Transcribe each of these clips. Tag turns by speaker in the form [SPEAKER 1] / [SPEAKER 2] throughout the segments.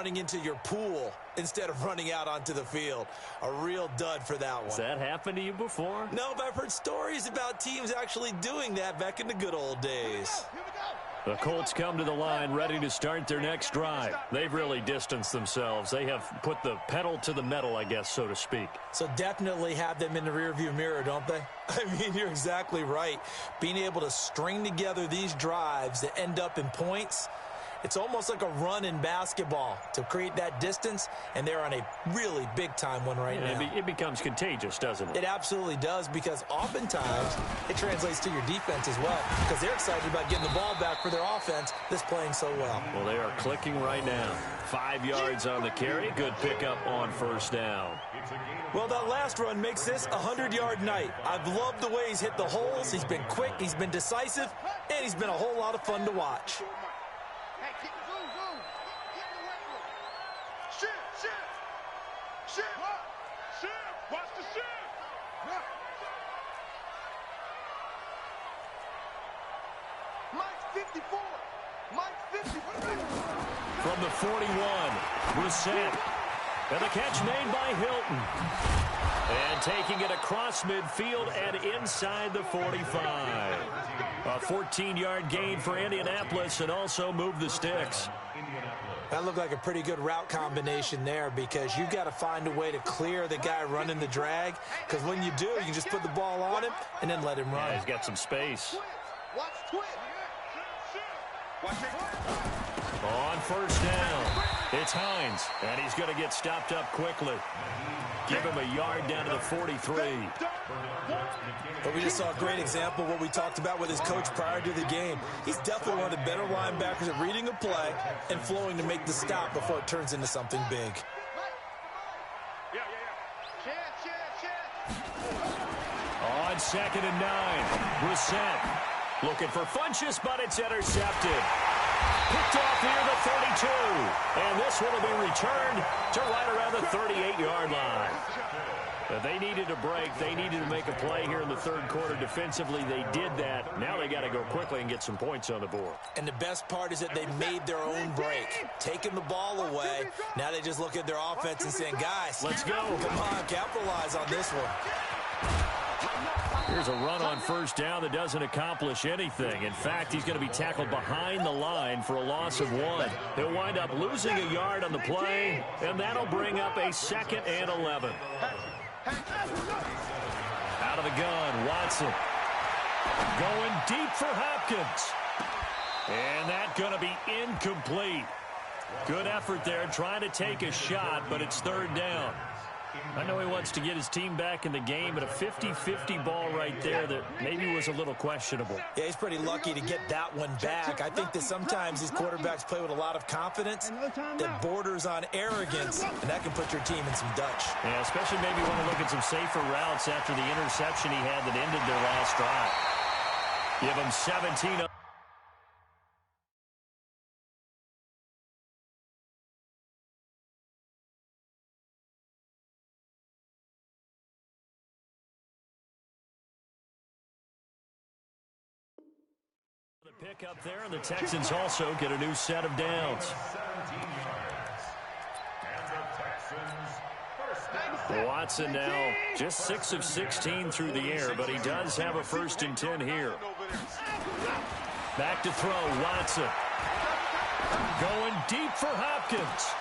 [SPEAKER 1] running into your pool instead of running out onto the field. A real dud for that one.
[SPEAKER 2] Has that happened to you before?
[SPEAKER 1] No, but I've heard stories about teams actually doing that back in the good old days.
[SPEAKER 2] The Colts come to the line ready to start their next drive. They've really distanced themselves. They have put the pedal to the metal, I guess, so to speak.
[SPEAKER 1] So definitely have them in the rearview mirror, don't they? I mean, you're exactly right. Being able to string together these drives that end up in points, it's almost like a run in basketball to create that distance, and they're on a really big-time one right now.
[SPEAKER 2] It becomes contagious, doesn't it?
[SPEAKER 1] It absolutely does, because oftentimes it translates to your defense as well, because they're excited about getting the ball back for their offense that's playing so well.
[SPEAKER 2] Well, they are clicking right now. 5 yards on the carry. Good pickup on first down.
[SPEAKER 1] Well, that last run makes this a 100-yard night. I've loved the way he's hit the holes. He's been quick, he's been decisive, and he's been a whole lot of fun to watch.
[SPEAKER 2] From the 41, Brissett. And the catch made by Hilton. And taking it across midfield and inside the 45. A 14-yard gain for Indianapolis and also moved the sticks.
[SPEAKER 1] That looked like a pretty good route combination there, because you've got to find a way to clear the guy running the drag, because when you do, you can just put the ball on him and then let him run.
[SPEAKER 2] Yeah, he's got some space. On first down, it's Hines, and he's going to get stopped up quickly. Give him a yard down to the 43.
[SPEAKER 1] But we just saw a great example of what we talked about with his coach prior to the game. He's definitely one of the better linebackers at reading a play and flowing to make the stop before it turns into something big.
[SPEAKER 2] On 2nd and 9, Brissett looking for Funchess, but it's intercepted. Picked off near the 32. And this one will be returned to right around the 38-yard line. They needed a break. They needed to make a play here in the third quarter. Defensively, they did that. Now they got to go quickly and get some points on the board.
[SPEAKER 1] And the best part is that they made their own break, taking the ball away. Now they just look at their offense and saying, guys,
[SPEAKER 2] let's go.
[SPEAKER 1] Come on, capitalize on this one.
[SPEAKER 2] Here's a run on first down that doesn't accomplish anything. In fact, he's going to be tackled behind the line for a loss of 1. He'll wind up losing a yard on the play, and that'll bring up a 2nd and 11. Out of the gun, Watson. Going deep for Hopkins. And that's going to be incomplete. Good effort there, trying to take a shot, but it's 3rd down. I know he wants to get his team back in the game, but a 50-50 ball right there that maybe was a little questionable.
[SPEAKER 1] Yeah, he's pretty lucky to get that one back. I think that sometimes these quarterbacks play with a lot of confidence that borders on arrogance, and that can put your team in some Dutch.
[SPEAKER 2] Yeah, especially maybe want to look at some safer routes after the interception he had that ended their last drive. Give him 17. Pick up there, and the Texans also get a new set of downs. Watson now just 6 of 16 through the air, but he does have a 1st and 10 here. Back to throw, Watson. Going deep for Hopkins.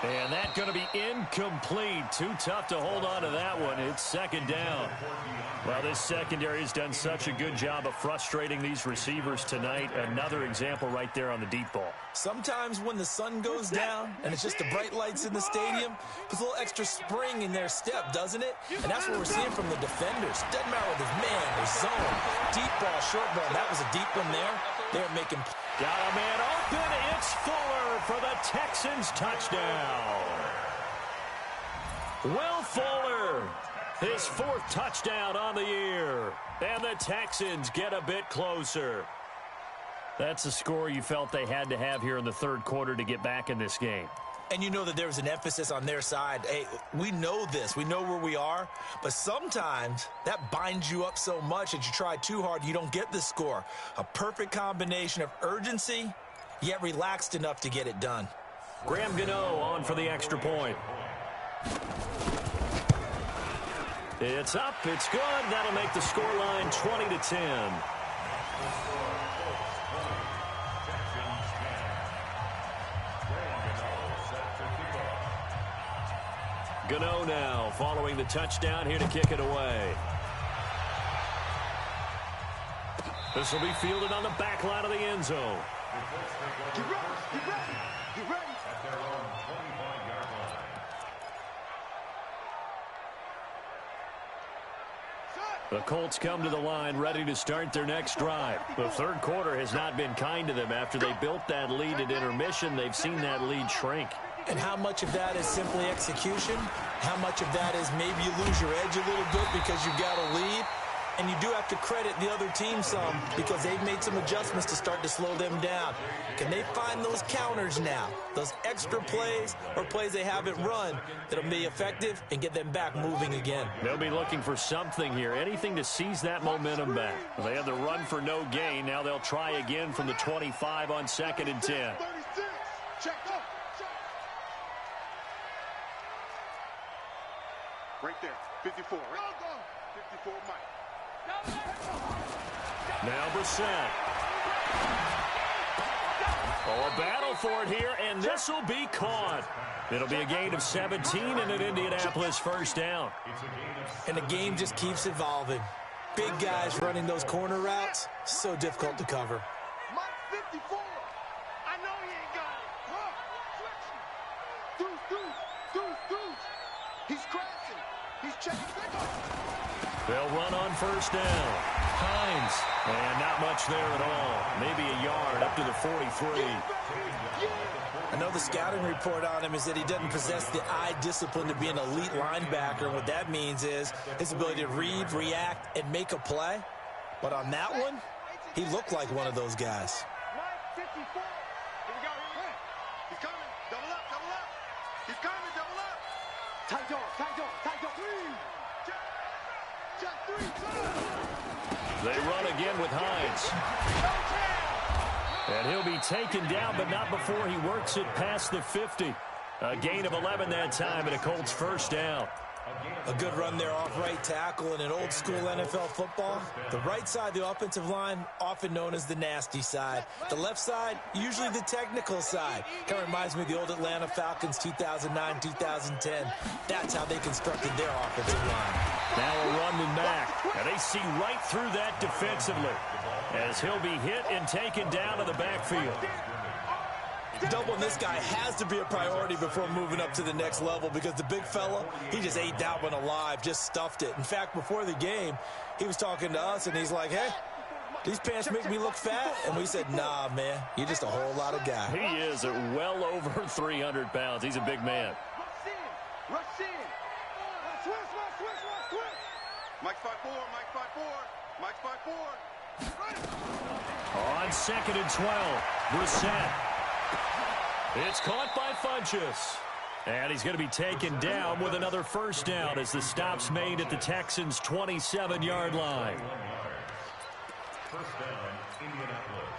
[SPEAKER 2] And that's going to be incomplete. Too tough to hold on to that one. It's 2nd down. Well, this secondary has done such a good job of frustrating these receivers tonight. Another example right there on the deep ball.
[SPEAKER 1] Sometimes when the sun goes down and it's just the bright lights in the stadium, puts a little extra spring in their step, doesn't it? And that's what we're seeing from the defenders. Doesn't matter whether it's man or zone. Deep ball, short ball. That was a deep one there. They're making...
[SPEAKER 2] Got a man open. It's Fuller for the Texans touchdown. Will Fuller, his 4th touchdown on the year. And the Texans get a bit closer. That's a score you felt they had to have here in the third quarter to get back in this game.
[SPEAKER 1] And you know that there was an emphasis on their side. Hey, we know this. We know where we are. But sometimes that binds you up so much that you try too hard, you don't get the score. A perfect combination of urgency, yet relaxed enough to get it done.
[SPEAKER 2] Graham Gano on for the extra point. It's up. It's good. That'll make the scoreline 20-10. Gano now following the touchdown here to kick it away. This will be fielded on the back line of the end zone.
[SPEAKER 3] Get ready, get ready, get ready.
[SPEAKER 4] At their own 25-yard line.
[SPEAKER 2] The Colts come to the line ready to start their next drive. The third quarter has not been kind to them. After they built that lead at intermission, they've seen that lead shrink.
[SPEAKER 1] And how much of that is simply execution? How much of that is maybe you lose your edge a little bit because you've got a lead? And you do have to credit the other team some because they've made some adjustments to start to slow them down. Can they find those counters now, those extra plays or plays they haven't run that'll be effective and get them back moving again?
[SPEAKER 2] They'll be looking for something here, anything to seize that momentum back. They had the run for no gain. Now they'll try again from the 25 on 2nd and 10.
[SPEAKER 3] 36. Check, go. Right there, 54, right? 54, Mike.
[SPEAKER 2] Now Brissett. Oh, a battle for it here, and this will be caught. It'll be a gain of 17 and an Indianapolis first down.
[SPEAKER 1] And the game just keeps evolving. Big guys running those corner routes, so difficult to cover.
[SPEAKER 3] Mike 54. I know he ain't got it. Deuce. He's crashing. He's checking.
[SPEAKER 2] They'll run on first down. Hines. And not much there at all. Maybe a yard up to the 43.
[SPEAKER 1] I know the scouting report on him is that he doesn't possess the eye discipline to be an elite linebacker. And what that means is his ability to read, react, and make a play. But on that one, he looked like one of those guys.
[SPEAKER 3] Mike 54. Here we go. He's coming. Double up. He's coming. Double up. Tight dog.
[SPEAKER 2] They run again with Hines. And he'll be taken down, but not before he works it past the 50. A gain of 11 that time, and a Colts first down.
[SPEAKER 1] A good run there off right tackle in an old school NFL football. The right side of the offensive line, often known as the nasty side. The left side, usually the technical side. Kind of reminds me of the old Atlanta Falcons 2009, 2010. That's how they constructed their offensive line.
[SPEAKER 2] Now a run back, and they see right through that defensively as he'll be hit and taken down to the backfield.
[SPEAKER 1] Doubling this guy has to be a priority before moving up to the next level because the big fella, he just ate that one alive, just stuffed it. In fact, before the game, he was talking to us, and he's like, hey, these pants make me look fat? And we said, nah, man, you're just a whole lot of guy.
[SPEAKER 2] He is at well over 300 pounds. He's a big man.
[SPEAKER 3] Rush in. Switch. Mike 5'4", Mike 5'4".
[SPEAKER 2] On 2nd and 12, Brissett. It's caught by Funchess. And he's going to be taken down with another first down as the stop's made at the Texans' 27-yard line.
[SPEAKER 4] First down, Indianapolis.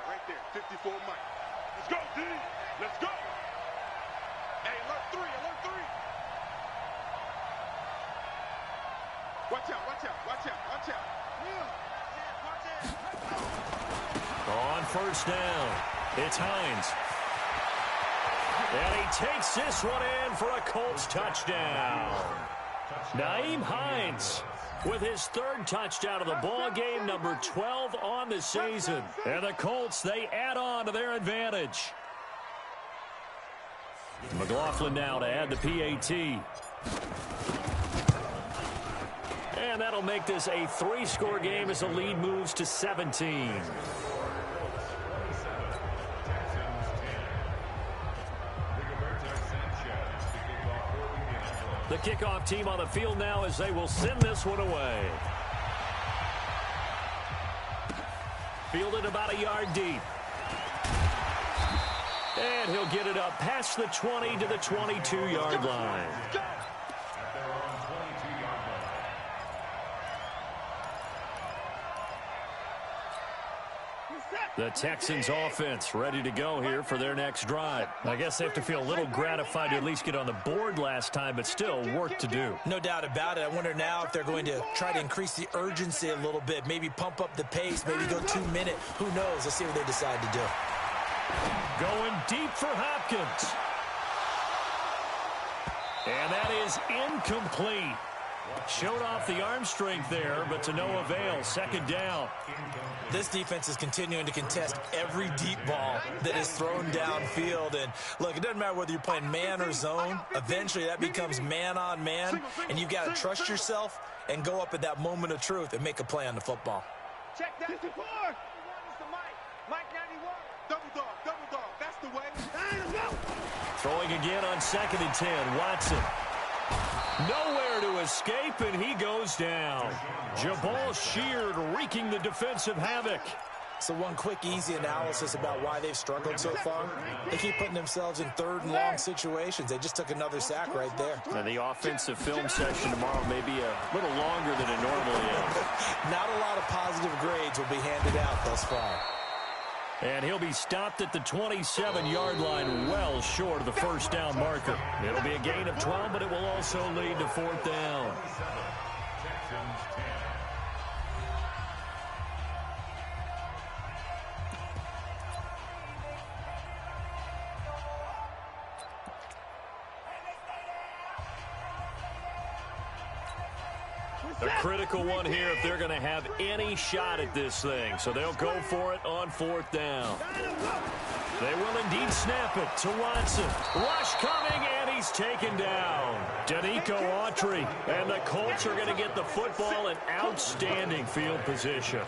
[SPEAKER 3] Right there. 54, Mike. Let's go, D. Let's go. Hey, alert three. Watch out.
[SPEAKER 2] On first down, it's Hines. And he takes this one in for a Colts touchdown. Nyheim Hines with his third touchdown of the ball game, number 12 on the season. And the Colts, they add on to their advantage. McLaughlin now to add the PAT. And that'll make this a 3-score game as the lead moves to 17. The kickoff team on the field now as they will send this one away. Fielded about a yard deep. And he'll get it up past the 20 to the 22-yard line. The Texans offense ready to go here for their next drive. I guess they have to feel a little gratified to at least get on the board last time, but still work to do.
[SPEAKER 1] No doubt about it. I wonder now if they're going to try to increase the urgency a little bit, maybe pump up the pace, maybe go 2 minute. Who knows? Let's see what they decide to do.
[SPEAKER 2] Going deep for Hopkins. And that is incomplete. Showed off the arm strength there, but to no avail. Second down.
[SPEAKER 1] This defense is continuing to contest every deep ball that is thrown downfield. And look, it doesn't matter whether you're playing man or zone. Eventually, that becomes man on man, and you've got to trust yourself and go up at that moment of truth and make a play on the football.
[SPEAKER 3] Check that. 54. Mike 91. Double dog. That's the way.
[SPEAKER 2] Throwing again on 2nd and 10. Watson. Nowhere to escape, and he goes down. Jabal Sheard wreaking the defensive havoc.
[SPEAKER 1] So one quick, easy analysis about why they've struggled so far. They keep putting themselves in 3rd and long situations. They just took another sack right there.
[SPEAKER 2] Now the offensive film session tomorrow may be a little longer than it normally is.
[SPEAKER 1] Not a lot of positive grades will be handed out thus far.
[SPEAKER 2] And he'll be stopped at the 27-yard line, well short of the first down marker. It'll be a gain of 12, but it will also lead to 4th down. A critical one here if they're going to have any shot at this thing. So they'll go for it on 4th down. They will indeed snap it to Watson. Rush coming, and he's taken down. Danico Autry. And the Colts are going to get the football in outstanding field position.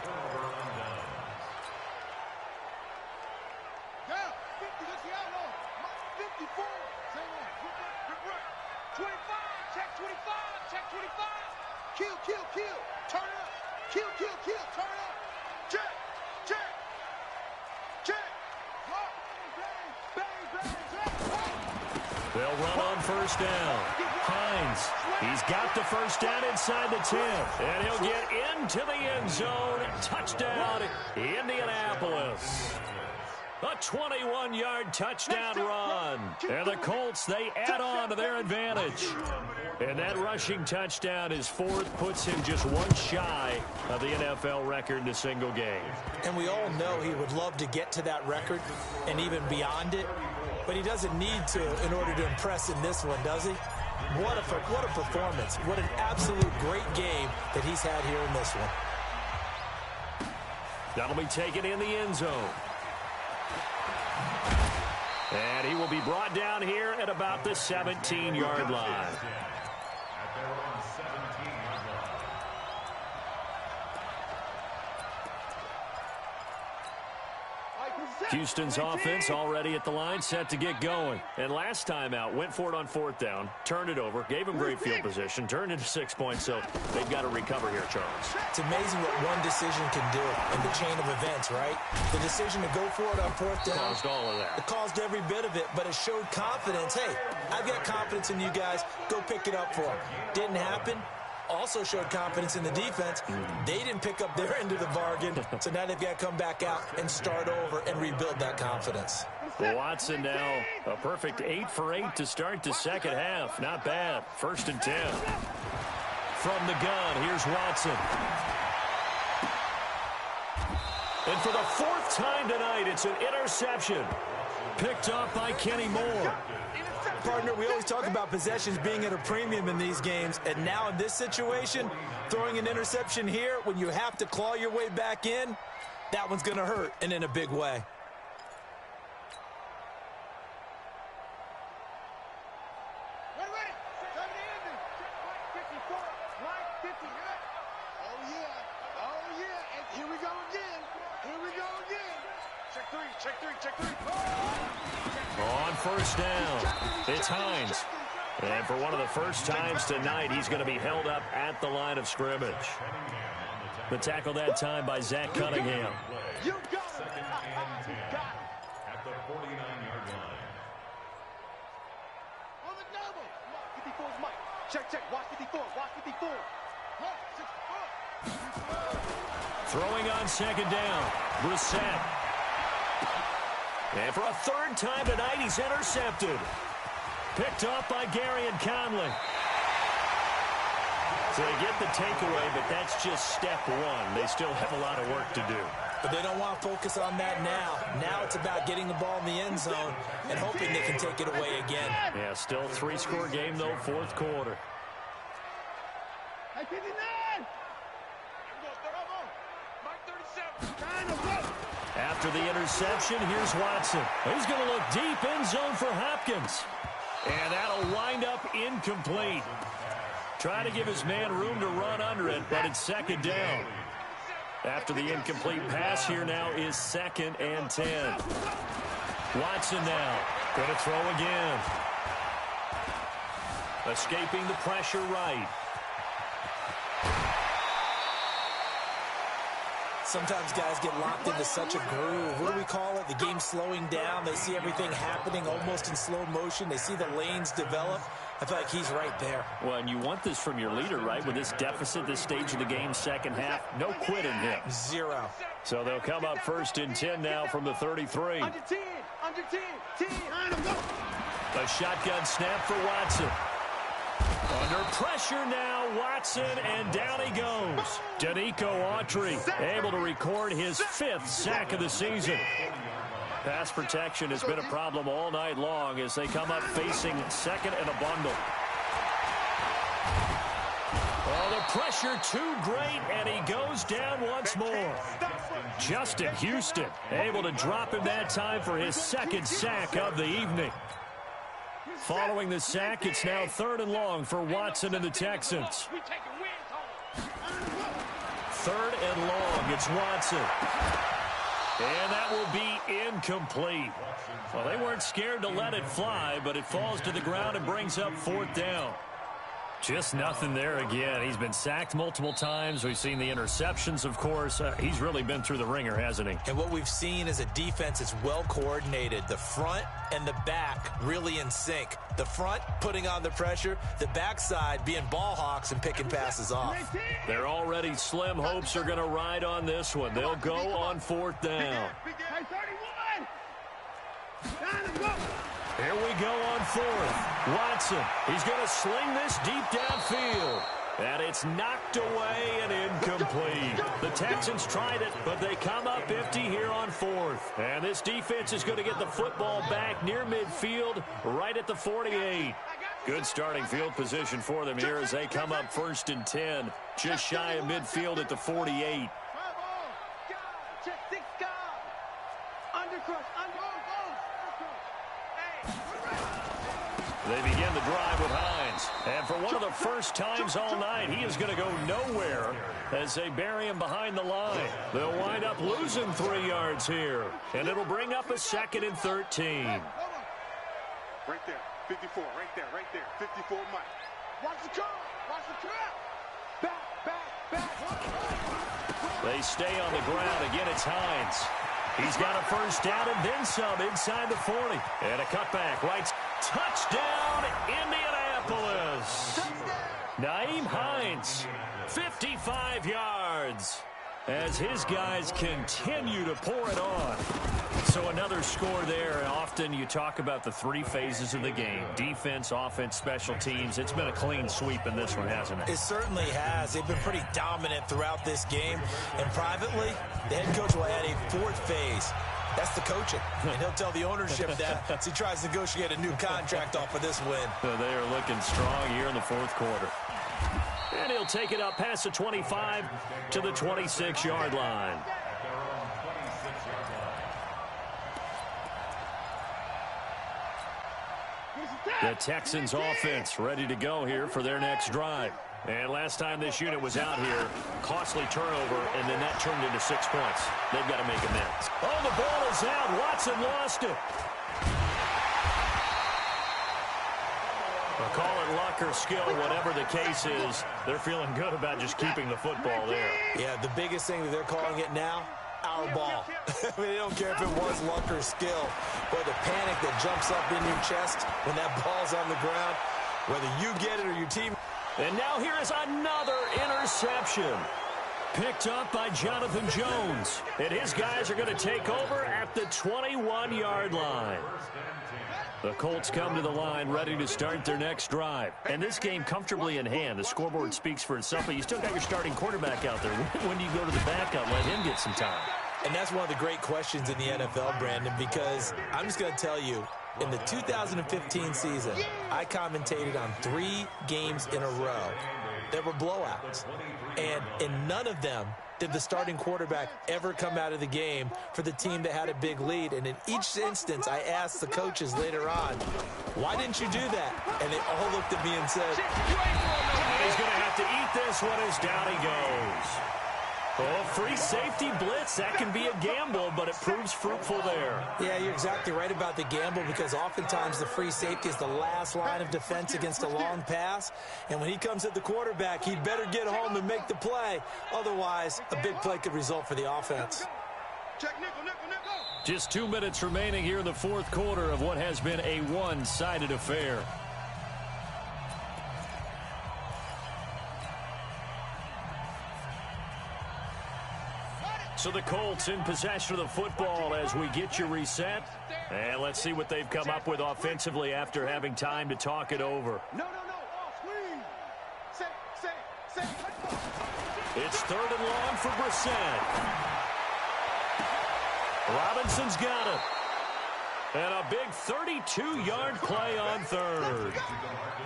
[SPEAKER 2] They'll run on 1st down. Hines, he's got the 1st down inside the 10. And he'll get into the end zone. Touchdown, Indianapolis. A 21-yard touchdown run. And the Colts, they add on to their advantage. And that rushing touchdown, his 4th, puts him just one shy of the NFL record in a single game.
[SPEAKER 1] And we all know he would love to get to that record and even beyond it. But he doesn't need to in order to impress in this one, does he? What a performance. What an absolute great game that he's had here in this one.
[SPEAKER 2] That'll be taken in the end zone. And he will be brought down here at about the 17-yard line. Houston's offense already at the line, set to get going. And last time out, went for it on 4th down, turned it over, gave him great field position, turned into 6 points, so they've got to recover here, Charles.
[SPEAKER 1] It's amazing what one decision can do in the chain of events, right? The decision to go for it on 4th down.
[SPEAKER 2] Caused all of that.
[SPEAKER 1] It caused every bit of it, but it showed confidence. Hey, I've got confidence in you guys. Go pick it up for them. Didn't happen. Also showed confidence in the defense. They didn't pick up their end of the bargain, so now they've got to come back out and start over and rebuild that confidence.
[SPEAKER 2] Watson now a perfect 8 for 8 to start the second half. Not bad. 1st and 10. From the gun, here's Watson. And for the 4th time tonight, it's an interception. Picked up by Kenny Moore.
[SPEAKER 1] Partner, we always talk about possessions being at a premium in these games, and now in this situation, throwing an interception here when you have to claw your way back in, that one's going to hurt, and in a big way.
[SPEAKER 3] Check three.
[SPEAKER 2] On 1st down, it's Hines. And for one of the first times tonight, he's going to be held up at the line of scrimmage. The tackle that time by Zach Cunningham.
[SPEAKER 3] You got it.
[SPEAKER 4] Second and 10 at the 49-yard line.
[SPEAKER 3] On the double. 54's Mike. Check. Watch 54.
[SPEAKER 2] Throwing on second down. Brissett. And for a third time tonight, he's intercepted. Picked off by Gary and Conley. So they get the takeaway, but that's just step one. They still have a lot of work to do.
[SPEAKER 1] But they don't want to focus on that now. Now it's about getting the ball in the end zone and hoping they can take it away again.
[SPEAKER 2] Yeah, still three-score game, though, fourth quarter. After the interception, here's Watson. He's going to look deep end zone for Hopkins. And that'll wind up incomplete. Trying to give his man room to run under it, but it's second down. After the incomplete pass, here now is 2nd and 10. Watson now. Going to throw again. Escaping the pressure right.
[SPEAKER 1] Sometimes guys get locked into such a groove. What do we call it? The game's slowing down. They see everything happening almost in slow motion. They see the lanes develop. I feel like he's right there.
[SPEAKER 2] Well, and you want this from your leader, right? With this deficit, this stage of the game, second half, no quitting him.
[SPEAKER 1] Zero.
[SPEAKER 2] So they'll come up 1st and 10 now from the 33.
[SPEAKER 3] Under 10, 10.
[SPEAKER 2] A shotgun snap for Watson. Under pressure now, Watson, and down he goes. Danico Autry able to record his 5th sack of the season. Pass protection has been a problem all night long as they come up facing 2nd and a bundle. Oh, the pressure too great, and he goes down once more. Justin Houston able to drop him that time for his 2nd sack of the evening. Following the sack, it's now 3rd and long for Watson and the Texans. 3rd and long, it's Watson. And that will be incomplete. Well, they weren't scared to let it fly, but it falls to the ground and brings up 4th down. Just nothing there again. He's been sacked multiple times. We've seen the interceptions, of course. He's really been through the ringer, hasn't he?
[SPEAKER 1] And what we've seen is a defense that's well coordinated. The front and the back really in sync. The front putting on the pressure, the backside being ball hawks and picking passes off.
[SPEAKER 2] Their already slim hopes are going to ride on this one. They'll go on 4th down. Here we go on 4th. Watson, he's going to sling this deep downfield. And it's knocked away and incomplete. The Texans tried it, but they come up empty here on 4th. And this defense is going to get the football back near midfield, right at the 48. Good starting field position for them here as they come up 1st and 10, just shy of midfield at the 48. They begin the drive with Hines. And for one of the first times all night, he is going to go nowhere as they bury him behind the line. They'll wind up losing 3 yards here. And it'll bring up a 2nd and 13.
[SPEAKER 3] Right there, 54, right there, 54 Mike. Watch the trap, watch the trap. Back.
[SPEAKER 2] They stay on the ground. Again, it's Hines. He's got a 1st down and then some inside the 40. And a cutback, right. Touchdown, Indianapolis. Nyheim Hines, 55 yards as his guys continue to pour it on. So another score there. Often you talk about the 3 phases of the game: defense, offense, special teams. It's been a clean sweep in this one, hasn't it?
[SPEAKER 1] It certainly has. They've been pretty dominant throughout this game. And privately, the head coach will add a 4th phase. That's the coaching. And he'll tell the ownership that as he tries to negotiate a new contract off of this win.
[SPEAKER 2] So they are looking strong here in the 4th quarter. And he'll take it up past the 25 to the 26-yard line. The Texans offense ready to go here for their next drive. And last time this unit was out here, costly turnover, and then that turned into 6 points. They've got to make amends. Oh, the ball is out. Watson lost it. Well, call it luck or skill, whatever the case is. They're feeling good about just keeping the football there.
[SPEAKER 1] Yeah, the biggest thing that they're calling it now, our ball. I mean, they don't care if it was luck or skill. But the panic that jumps up in your chest when that ball's on the ground, whether you get it or your team.
[SPEAKER 2] And now here is another interception. Picked up by Jonathan Jones. And his guys are going to take over at the 21-yard line. The Colts come to the line ready to start their next drive. And this game comfortably in hand. The scoreboard speaks for itself, but you still got your starting quarterback out there. When do you go to the backup, let him get some time?
[SPEAKER 1] And that's one of the great questions in the NFL, Brandon, because I'm just going to tell you, in the 2015 season, I commentated on 3 games in a row that were blowouts. And in none of them did the starting quarterback ever come out of the game for the team that had a big lead. And in each instance, I asked the coaches later on, why didn't you do that? And they all looked at me and said,
[SPEAKER 2] he's going to have to eat this one as down he goes. Oh, free safety blitz. That can be a gamble, but it proves fruitful there.
[SPEAKER 1] Yeah, you're exactly right about the gamble, because oftentimes the free safety is the last line of defense against a long pass. And when he comes at the quarterback, he'd better get home and make the play. Otherwise, a big play could result for the offense.
[SPEAKER 2] Just 2 minutes remaining here in the fourth quarter of what has been a one-sided affair. So the Colts in possession of the football as we get you reset. And let's see what they've come up with offensively after having time to talk it over.
[SPEAKER 3] No. Say.
[SPEAKER 2] It's 3rd and long for Brissett. Robinson's got it. And a big 32-yard play on 3rd.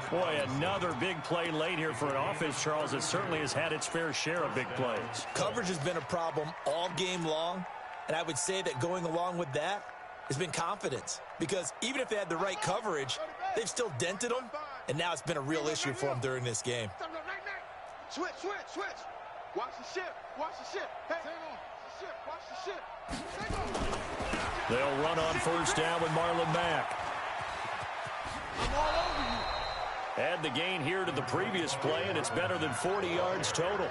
[SPEAKER 2] Boy, another big play late here for an offense, Charles, that certainly has had its fair share of big plays.
[SPEAKER 1] Coverage has been a problem all game long, and I would say that going along with that has been confidence, because even if they had the right coverage, they've still dented them, and now it's been a real issue for them during this game.
[SPEAKER 3] Switch. Watch the ship. Hey, watch the ship.
[SPEAKER 2] They'll run on first down with Marlon Mack. Add the gain here to the previous play, and it's better than 40 yards total.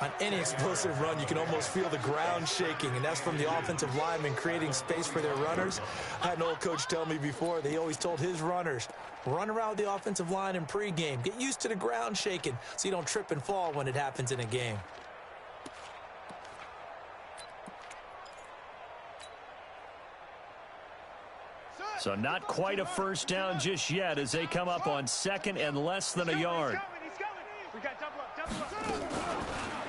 [SPEAKER 1] On any explosive run, you can almost feel the ground shaking, and that's from the offensive linemen creating space for their runners. I had an old coach tell me before, they always told his runners, run around with the offensive line in pregame. Get used to the ground shaking so you don't trip and fall when it happens in a game.
[SPEAKER 2] So not quite a first down just yet as they come up on 2nd and less than a yard.
[SPEAKER 3] He's coming. We got double up.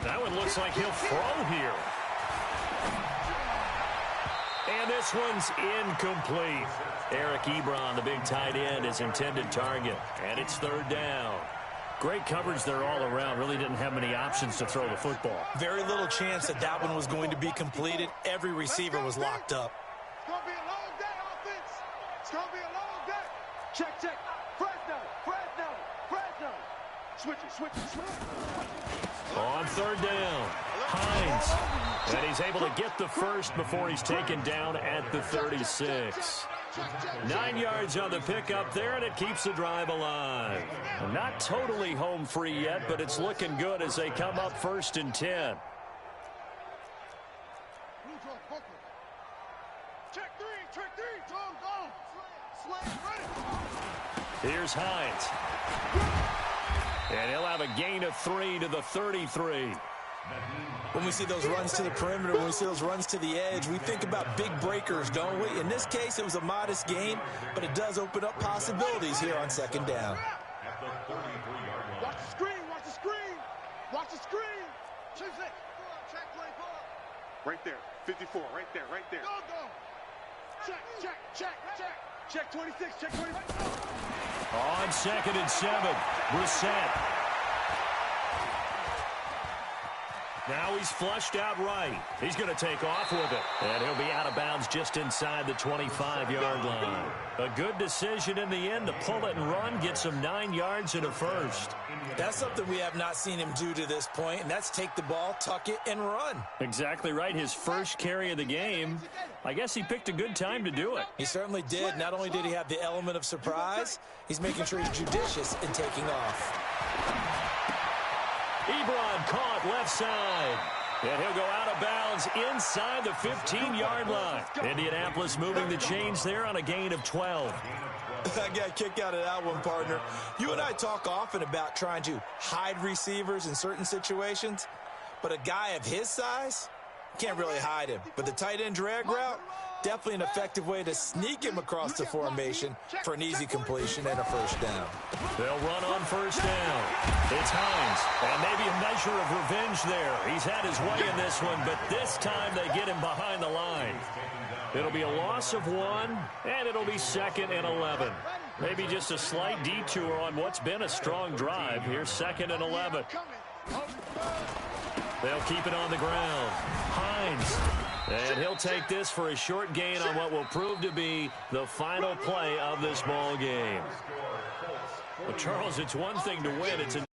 [SPEAKER 2] That one looks like he'll throw here. And this one's incomplete. Eric Ebron, the big tight end, is intended target. And it's 3rd down. Great coverage there all around. Really didn't have many options to throw the football.
[SPEAKER 1] Very little chance that one was going to be completed. Every receiver was locked up.
[SPEAKER 3] It's going to be a long day, offense. It's going to be a long day. Check. Fresno. Switch it.
[SPEAKER 2] On 3rd down, Hines. And he's able to get the first before he's taken down at the 36. 9 yards on the pickup there, and it keeps the drive alive. Not totally home free yet, but it's looking good as they come up 1st and 10.
[SPEAKER 3] Check three.
[SPEAKER 2] Here's Hines. And he'll have a gain of 3 to the 33.
[SPEAKER 1] When we see those runs to the perimeter, when we see those runs to the edge, we think about big breakers, don't we? In this case, it was a modest gain, but it does open up possibilities here on 2nd down.
[SPEAKER 3] Watch the screen. Check 24. Right there. 54. Right there. Go. Check 26.
[SPEAKER 2] On 2nd and 7, Brissett. Now he's flushed out right. He's going to take off with it. And he'll be out of bounds just inside the 25-yard line. A good decision in the end to pull it and run, get some 9 yards and a first.
[SPEAKER 1] That's something we have not seen him do to this point, and that's take the ball, tuck it, and run.
[SPEAKER 2] Exactly right. His first carry of the game. I guess he picked a good time to do it.
[SPEAKER 1] He certainly did. Not only did he have the element of surprise, he's making sure he's judicious in taking off.
[SPEAKER 2] Ebron caught left side. And he'll go out of bounds inside the 15-yard line. Indianapolis moving the chains there on a gain of 12.
[SPEAKER 1] I got a kick out of that one, partner. You and I talk often about trying to hide receivers in certain situations. But a guy of his size, can't really hide him. But the tight end drag route, definitely an effective way to sneak him across the formation for an easy completion and a first down.
[SPEAKER 2] They'll run on first down. It's Hines, and maybe a measure of revenge there. He's had his way in this one, but this time they get him behind the line. It'll be a loss of 1, and it'll be 2nd and 11. Maybe just a slight detour on what's been a strong drive. Here's 2nd and 11. They'll keep it on the ground. Hines. And he'll take this for a short gain on what will prove to be the final play of this ball game. Well, Charles, it's one thing to win. It's an